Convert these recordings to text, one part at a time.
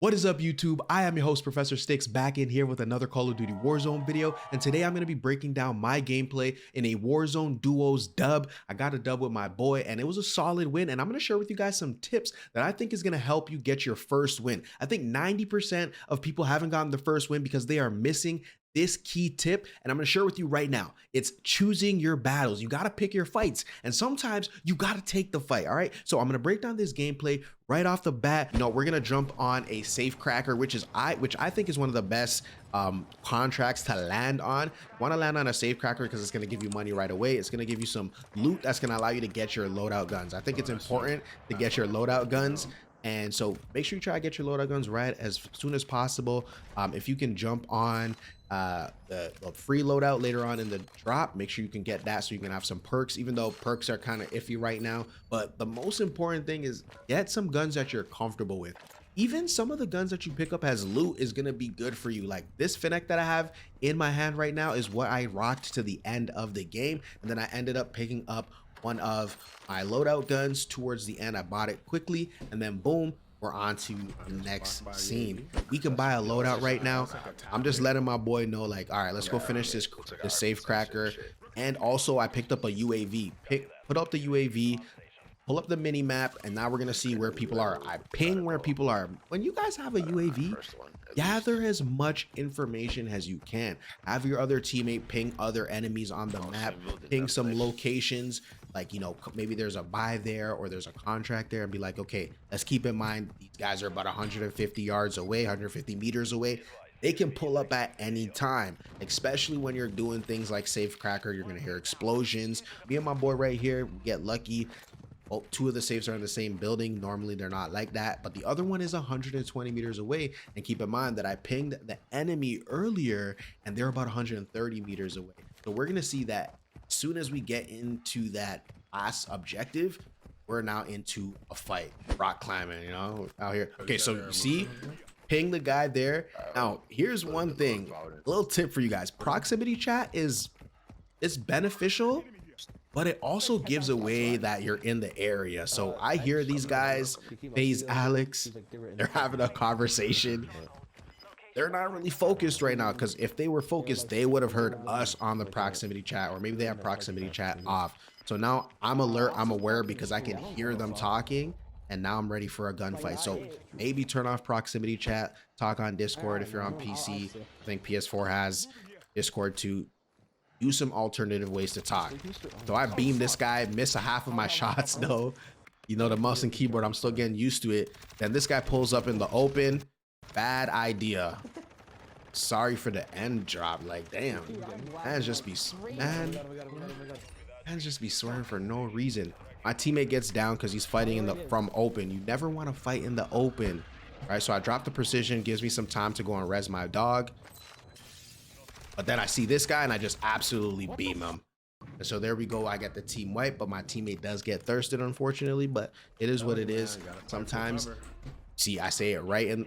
What is up, YouTube? I am your host, Professor Sticks, back in here with another Call of Duty Warzone video, and today I'm going to be breaking down my gameplay in a Warzone Duos dub. I got a dub with my boy, and it was a solid win, and I'm going to share with you guys some tips that I think is going to help you get your first win. I think 90% of people haven't gotten the first win because they are missing this key tip, and I'm going to share with you right now. It's choosing your battles. You got to pick your fights, and sometimes you got to take the fight. All right, so I'm going to break down this gameplay right off the bat. We're going to jump on a safe cracker, which I think is one of the best contracts to land on. You want to land on a safe cracker because it's going to give you money right away. It's going to give you some loot that's going to allow you to get your loadout guns. I think it's important to get your loadout guns. And so make sure you try to get your loadout guns right as soon as possible. If you can jump on the free loadout later on in the drop, make sure you can get that so you can have some perks, even though perks are kind of iffy right now. But the most important thing is get some guns that you're comfortable with. Even some of the guns that you pick up as loot is going to be good for you. Like this Finneck that I have in my hand right now is what I rocked to the end of the game. And then I ended up picking up one of my loadout guns towards the end. I bought it quickly, and then boom, we're on to the next scene. We can buy a loadout right now. I'm just letting my boy know, like, all right, let's go finish this safe cracker. And also I picked up a UAV. Put up the UAV, pull up the mini map, and now we're gonna see where people are. I ping where people are. When you guys have a UAV, gather as much information as you can. Have your other teammate ping other enemies on the map, ping some locations, like, you know, maybe there's a buy there or there's a contract there, and be like, okay, let's keep in mind these guys are about 150 yards away, 150 meters away. They can pull up at any time, especially when you're doing things like safe cracker. You're gonna hear explosions. Me and my boy right here, we get lucky. Oh, two of the safes are in the same building. Normally they're not like that, but the other one is 120 meters away. And keep in mind that I pinged the enemy earlier and they're about 130 meters away. So we're gonna see that as soon as we get into that last objective, we're now into a fight. Rock climbing, you know, out here. Okay, so you see, ping the guy there. Now, here's one thing, a little tip for you guys. Proximity chat it's beneficial, but it also gives away that you're in the area. So I hear these guys, FaZe Alex, they're having a conversation. They're not really focused right now, because if they were focused, they would have heard us on the proximity chat, or maybe they have proximity chat off. So now I'm alert, I'm aware, because I can hear them talking, and now I'm ready for a gunfight. So maybe turn off proximity chat, talk on Discord if you're on PC. I think PS4 has Discord too. Use some alternative ways to talk. So I beamed this guy, missed a half of my shots though. You know, the mouse and keyboard, I'm still getting used to it. Then this guy pulls up in the open. Bad idea. Sorry for the end drop. Like, damn, man just be swearing for no reason. My teammate gets down because he's fighting in the from open. You never want to fight in the open. All right, so I dropped the precision, gives me some time to go and res my dog. But then I see this guy and I just absolutely beam him. And so there we go. I get the team wipe, but my teammate does get thirsted, unfortunately. But it is what it is. Sometimes, see, I say it right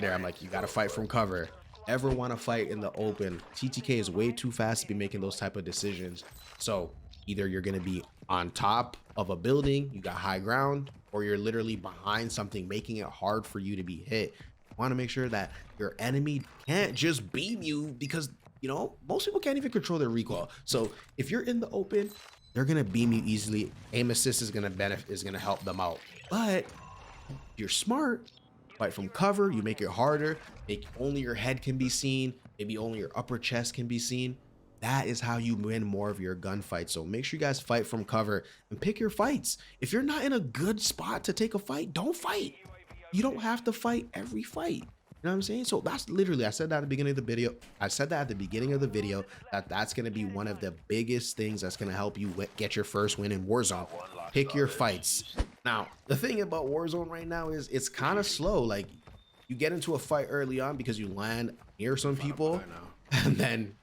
there. I'm like, you got to fight from cover. Ever want to fight in the open? TTK is way too fast to be making those type of decisions. So either you're going to be on top of a building, you got high ground, or you're literally behind something, making it hard for you to be hit. You want to make sure that your enemy can't just beam you, because, you know, most people can't even control their recoil. So if you're in the open, they're going to beam you easily. Aim assist is going to help them out. But if you're smart, fight from cover, you make it harder, make only your head can be seen, maybe only your upper chest can be seen. That is how you win more of your gunfights. So make sure you guys fight from cover and pick your fights. If you're not in a good spot to take a fight, don't fight. You don't have to fight every fight. You know what I'm saying? So that's literally, I said that at the beginning of the video. That's going to be one of the biggest things that's going to help you get your first win in Warzone. Pick your fights. Now, the thing about Warzone right now is it's kind of slow. Like, you get into a fight early on because you land near some people, and then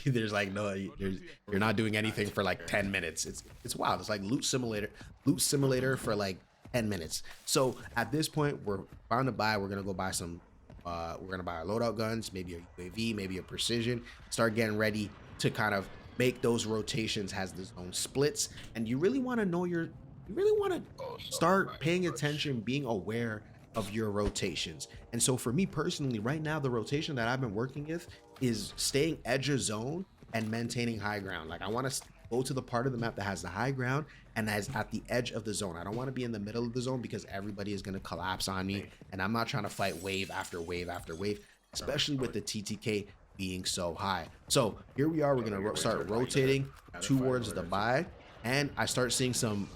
there's like you're not doing anything for like 10 minutes. It's wild. It's like loot simulator for like 10 minutes. So at this point, we're bound to buy. We're gonna go buy some. We're gonna buy our loadout guns, maybe a UAV, maybe a precision. Start getting ready to kind of make those rotations, has this own splits, and you really want to know you really want to start paying attention, being aware of your rotations. And so for me personally, right now, the rotation that I've been working with is staying edge of zone and maintaining high ground. Like I want to go to the part of the map that has the high ground and as at the edge of the zone. I don't want to be in the middle of the zone because everybody is going to collapse on me, and I'm not trying to fight wave after wave after wave, especially with the TTK being so high. So here we are, we're going to start rotating towards the buy, and I start seeing some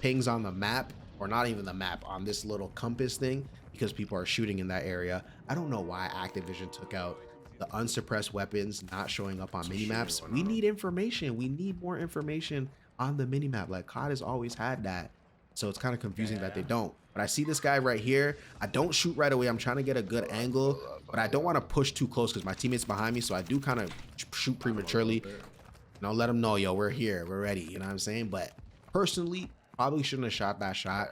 pings on the map, or not even the map, on this little compass thing, because people are shooting in that area. I don't know why Activision took out the unsuppressed weapons not showing up on minimaps. We need information. We need more information on the minimap. Like COD has always had that. So it's kind of confusing that they don't. But I see this guy right here. I don't shoot right away. I'm trying to get a good angle, but I don't want to push too close because my teammate's behind me. So I do kind of shoot prematurely. You know, let them know, yo, we're here. We're ready. You know what I'm saying? But personally, probably shouldn't have shot that shot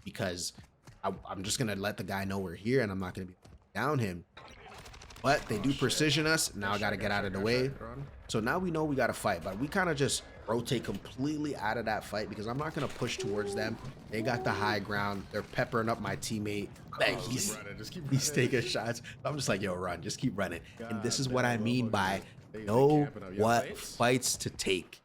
because I'm just going to let the guy know we're here and I'm not going to be down him. But they do precision us. Now I got to get out of the way. So now we know we got to fight, but we kind of just rotate completely out of that fight because I'm not going to push towards them. They got the high ground. They're peppering up my teammate. Like he's taking shots. I'm just like, yo, run. Just keep running. And this is what I mean by know what fights to take.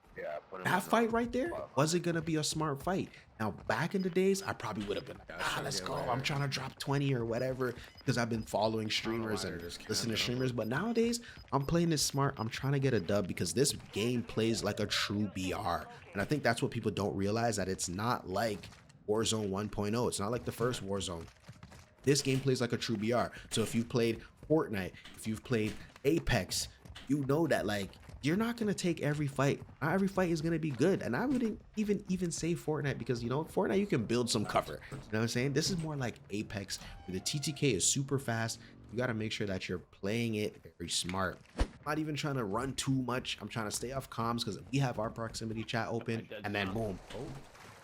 That fight right there wasn't going to be a smart fight. Now, back in the days, I probably would have been like, let's go. I'm trying to drop 20 or whatever because I've been following streamers and listening to streamers. But nowadays, I'm playing this smart. I'm trying to get a dub because this game plays like a true BR. And I think that's what people don't realize, that it's not like Warzone 1.0. It's not like the first Warzone. This game plays like a true BR. So if you've played Fortnite, if you've played Apex, you know that like you're not going to take every fight. Not every fight is going to be good. And I wouldn't even say Fortnite because, you know, Fortnite, you can build some cover. You know what I'm saying? This is more like Apex, where the TTK is super fast. You got to make sure that you're playing it very smart. I'm not even trying to run too much. I'm trying to stay off comms because we have our proximity chat open, and then boom,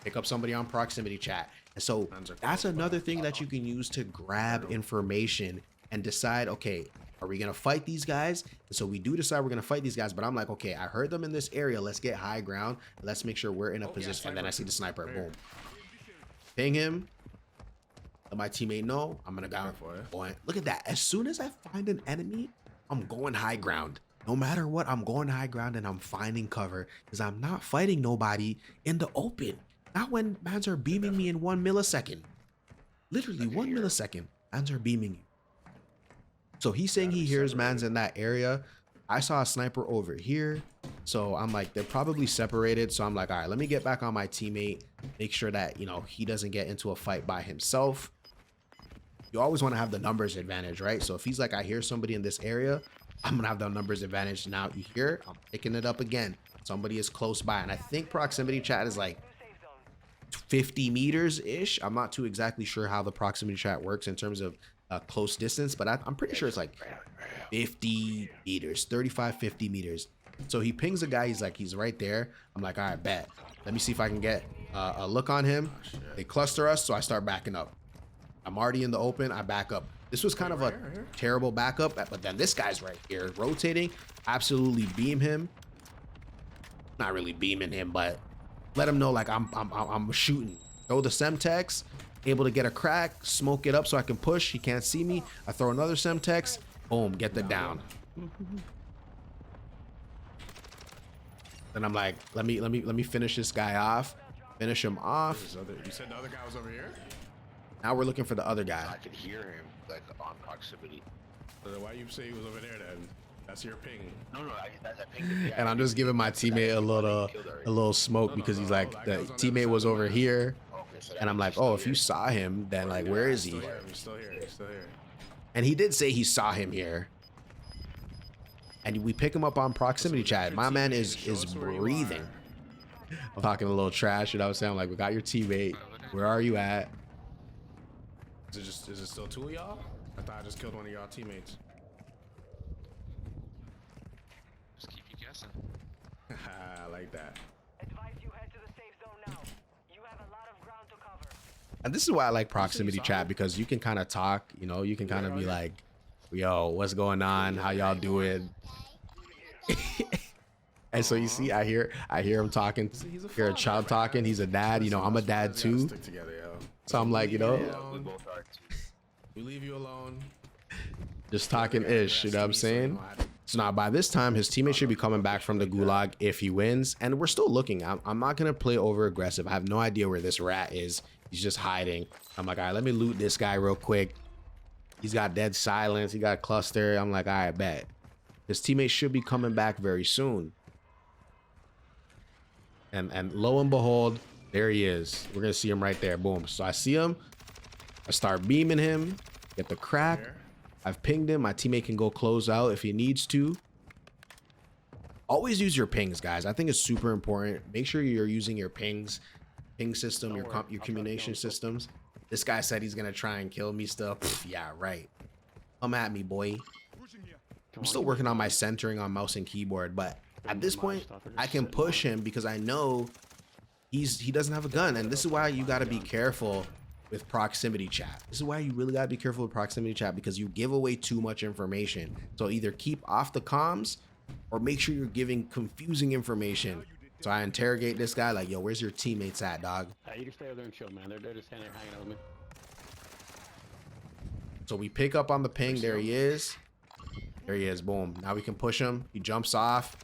pick up somebody on proximity chat. And so that's another thing that you can use to grab information and decide, okay, are we gonna fight these guys? And so we do decide we're gonna fight these guys, but I'm like, okay, I heard them in this area. Let's get high ground. Let's make sure we're in a position. And then I see the sniper. Boom. Ping him. Let my teammate know. I'm gonna go for it. Look at that. As soon as I find an enemy, I'm going high ground. No matter what, I'm going high ground and I'm finding cover because I'm not fighting nobody in the open. Not when mans are beaming me in 1 millisecond. Literally 1 millisecond. Mans are beaming you. So he's saying he hears mans in that area. I saw a sniper over here. So I'm like, they're probably separated. So I'm like, all right, let me get back on my teammate. Make sure that, you know, he doesn't get into a fight by himself. You always want to have the numbers advantage, right? So if he's like, I hear somebody in this area, I'm going to have the numbers advantage. Now you hear, I'm picking it up again. Somebody is close by. And I think proximity chat is like 50 meters-ish. I'm not too exactly sure how the proximity chat works in terms of close distance, but I'm pretty sure it's like 50 meters, 35, 50 meters. So he pings a guy. He's like, he's right there. I'm like, all right, bet. Let me see if I can get a look on him. They cluster us, so I start backing up. I'm already in the open. I back up. This was kind of a terrible backup, but then this guy's right here rotating. Absolutely beam him. Not really beaming him, but let him know like I'm shooting. Throw the Semtex. Able to get a crack, smoke it up so I can push. He can't see me. I throw another Semtex. Boom, get the down. Then I'm like, let me finish this guy off. Finish him off. You said the other guy was over here? Now we're looking for the other guy. I could hear him like on proximity. So why you say he was over there then? That's your ping. No, that's a ping. And I'm just giving my teammate a little smoke because he's like, the teammate was over here. And I'm like, oh, if you saw him, then like, where is he? He's still here. And he did say he saw him here. And we pick him up on proximity chat. My man is breathing. I'm talking a little trash. You know what I'm saying? I'm like, we got your teammate. Where are you at? Is it still two of y'all? I thought I just killed one of y'all teammates. Just keep you guessing. I like that. And this is why I like proximity chat, because you can kind of talk, you know, you can kind of be like, yo, what's going on? How y'all doing? And so you see, I hear him talking, hear a child talking. He's a dad, you know, I'm a dad too. So I'm like, you know, We both are too. We leave you alone. just talking ish, you know what I'm saying? So now by this time, his teammate should be coming back from the gulag if he wins. And we're still looking. I'm not going to play over aggressive. I have no idea where this rat is. He's just hiding. I'm like, all right, let me loot this guy real quick. He's got dead silence. He got cluster. I'm like, all right, bet. His teammate should be coming back very soon. And lo and behold, there he is. We're going to see him right there. Boom. So I see him. I start beaming him. Get the crack. I've pinged him. My teammate can go close out if he needs to. Always use your pings, guys. I think it's super important. Make sure you're using your pings, ping system, your communication systems. This guy said he's going to try and kill me still. Pff, yeah, right. Come at me, boy. I'm still working on my centering on mouse and keyboard, but at this point, I can push him because I know he doesn't have a gun. And this is why you got to be careful with proximity chat. This is why you really got to be careful with proximity chat, because you give away too much information. So either keep off the comms or make sure you're giving confusing information. So I interrogate this guy like, yo, where's your teammates at, dog? You can stay over there and chill, man. They're just standing there hanging out with me. So we pick up on the ping. There he is. There he is. Boom. Now we can push him. He jumps off.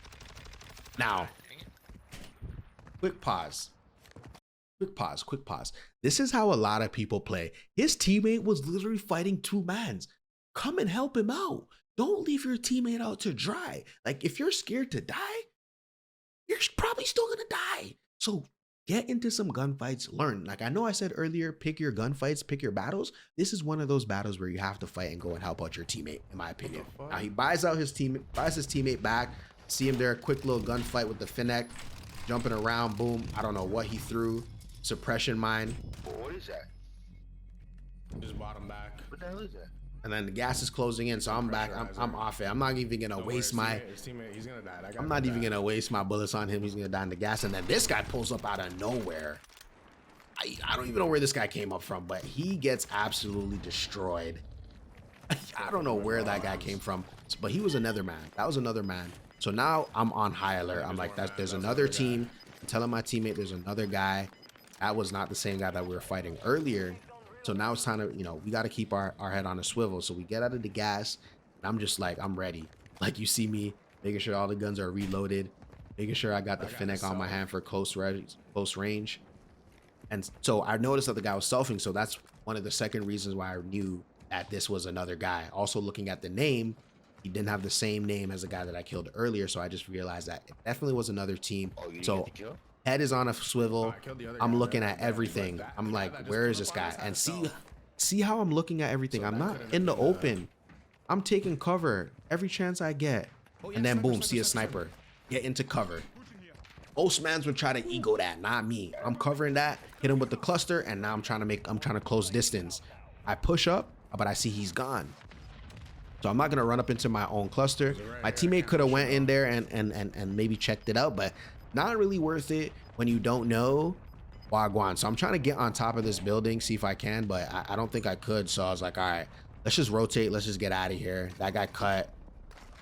Now, quick pause. Quick pause. Quick pause. This is how a lot of people play. His teammate was literally fighting two mans. Come and help him out. Don't leave your teammate out to dry. Like, if you're scared to die, you're probably still gonna die. So get into some gunfights. Learn. Like I know I said earlier, pick your gunfights, pick your battles. This is one of those battles where you have to fight and go and help out your teammate, in my opinion. Now he buys his teammate back. See him there, quick little gunfight with the Finneck, jumping around. Boom. I don't know what he threw. Suppression mine. What is that? Just bottom back. What the hell is that? And then the gas is closing in, so I'm back. I'm off it. I'm not even gonna waste my. His teammate, he's gonna die. I'm not even gonna waste my bullets on him. He's gonna die in the gas. And then this guy pulls up out of nowhere. I don't even know where this guy came up from, but he gets absolutely destroyed. I don't know where that guy came from, but he was another man. That was another man. So now I'm on high alert. I'm like, there's another team. I'm telling my teammate there's another guy. That was not the same guy that we were fighting earlier. So now it's time to, you know, we got to keep our head on a swivel. So we get out of the gas, and I'm just like, I'm ready. Like you see me making sure all the guns are reloaded, making sure I got the Finneck on my hand for close range. And so I noticed that the guy was selfing. So that's one of the second reasons why I knew that this was another guy. Also looking at the name, he didn't have the same name as the guy that I killed earlier. So I just realized that it definitely was another team. Oh, you didn't So get the kill? head is on a swivel. I'm looking at everything. I'm like, where is this guy? And see how I'm looking at everything. I'm not in the open. I'm taking cover every chance I get. And then boom, see a sniper. Get into cover. Most mans would try to ego that, not me. I'm covering that, hit him with the cluster, and now I'm trying to close distance. I push up, but I see he's gone. So I'm not gonna run up into my own cluster. My teammate could have went in there and maybe checked it out, but not really worth it when you don't know Wagwan. So I'm trying to get on top of this building, see if I can, but I don't think I could. So I was like, all right, let's just rotate. Let's just get out of here. That guy cut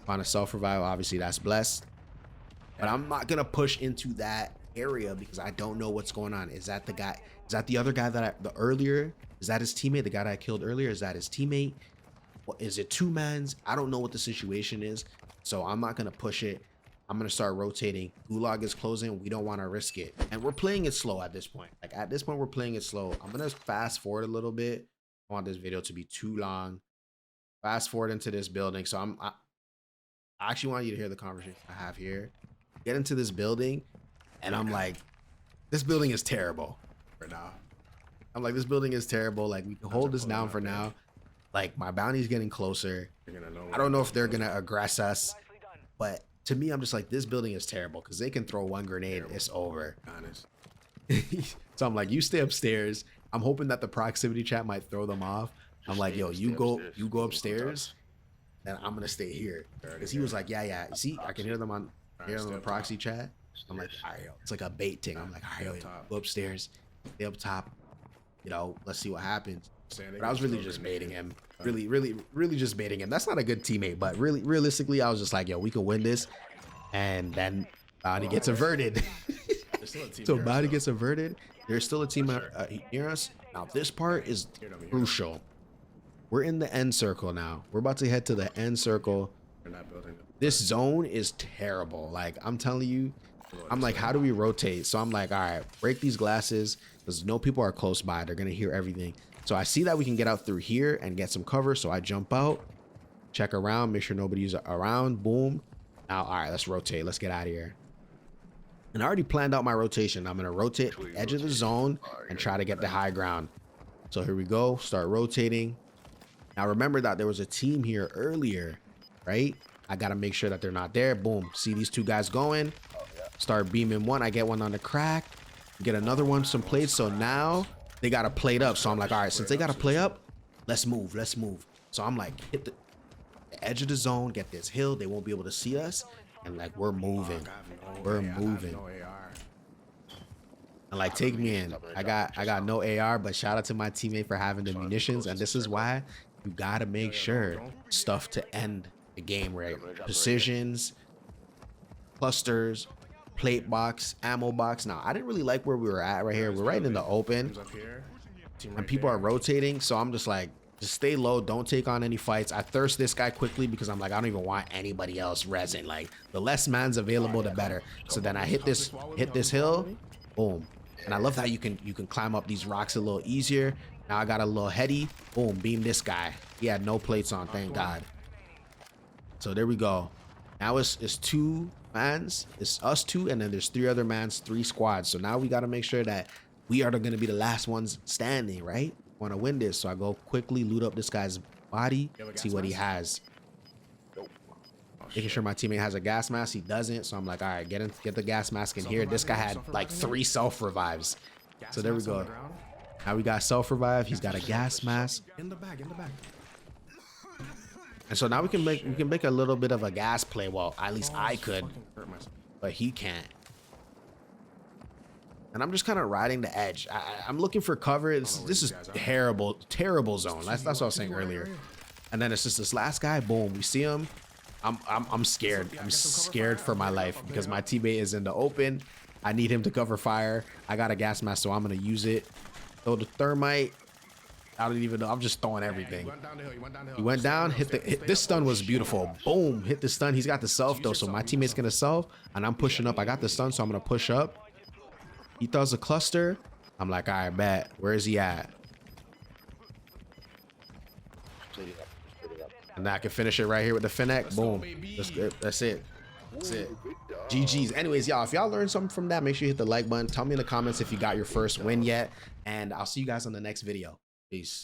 on a self-revival. Obviously that's blessed, but I'm not going to push into that area because I don't know what's going on. Is that the guy? Is that the other guy is that his teammate? The guy that I killed earlier? Is that his teammate? What, is it two mans? I don't know what the situation is. So I'm not going to push it. I'm going to start rotating. Gulag is closing. We don't want to risk it. And we're playing it slow at this point. Like at this point, we're playing it slow. I'm going to fast forward a little bit. I want this video to be too long. Fast forward into this building. So I actually want you to hear the conversation I have here. Get into this building. And I'm like, this building is terrible for now. I'm like, this building is terrible. Like we can hold this down for now. Like my bounty's getting closer. I don't know if they're going to aggress us, but to me, I'm just like, this building is terrible because they can throw one grenade. It's over. Honest. So I'm like, you stay upstairs. I'm hoping that the proximity chat might throw them off. I'm like, yo, you go upstairs, and I'm gonna stay here. Because he was like, yeah. See, I can hear them on the proxy chat. I'm like, all right, yo. It's like a bait thing. I'm like, all right, yo, go upstairs, stay up top. You know, let's see what happens. But I was really just baiting him. Really just baiting him. That's not a good teammate, but realistically, I was just like, yo, we can win this. And then bounty gets averted. So bounty gets averted. There's still a team near us. Now this part is crucial. We're in the end circle now. We're about to head to the end circle. They're not building it. This zone is terrible. Like, I'm telling you, I'm like, how do we rotate? So I'm like, all right, break these glasses because no people are close by. They're going to hear everything. So I see that we can get out through here and get some cover. So I jump out, check around, make sure nobody's around. Boom. Now, all right, let's rotate. Let's get out of here. And I already planned out my rotation. I'm going to rotate the edge of the zone and try to get the high ground. So here we go. Start rotating. Now, remember that there was a team here earlier, right? I got to make sure that they're not there. Boom. See these two guys going. Start beaming one. I get one on the crack. Get another one, some plates. So now they got to plate up. So I'm like, all right, since they got to play up, let's move. Let's move. So I'm like, hit the edge of the zone, get this hill. They won't be able to see us. And like, we're moving. We're moving. And like, take me in. I got no AR, but shout out to my teammate for having the munitions. And this is why you got to make sure stuff to end the game, right? Precisions, clusters, plate box, ammo box. Now, I didn't really like where we were at right here. We're right in the open and people are rotating. So I'm just like, just stay low. Don't take on any fights. I thirst this guy quickly because I'm like, I don't even want anybody else resin. Like, the less man's available, the better. So then I hit this hill. Boom. And I love how you can climb up these rocks a little easier. Now I got a little heady. Boom, beam this guy. He had no plates on, thank God. So there we go. Now it's two mans. It's us two, and then there's three other mans, 3 squads. So now we got to make sure that we are going to be the last ones standing, right? Want to win this. So I go quickly loot up this guy's body, see what he has. Making sure my teammate has a gas mask. He doesn't. So I'm like, all right, get the gas mask in here. This guy had like 3 self revives. So there we go. Now we got self revive. He's got a gas mask. In the back, in the back. And so now we can make a little bit of a gas play. Well, at least I could, but he can't. And I'm just kind of riding the edge. I'm looking for cover. This is terrible zone. That's what I was saying earlier. And then it's just this last guy. Boom, we see him. I'm scared. I'm scared for my life because my teammate is in the open. I need him to cover fire. I got a gas mask, so I'm gonna use it. Throw the thermite. I don't even know. I'm just throwing everything. He went down. This stun was beautiful. Boom. Hit the stun. He's got the self though, so my teammate's gonna self, and I'm pushing up. I got the stun, so I'm gonna push up. He throws a cluster. I'm like, all right, bet. Where is he at? And now I can finish it right here with the Finneck. Boom. That's it. That's it. GG's. Anyways, y'all, if y'all learned something from that, make sure you hit the like button. Tell me in the comments if you got your first win yet. And I'll see you guys on the next video. Peace.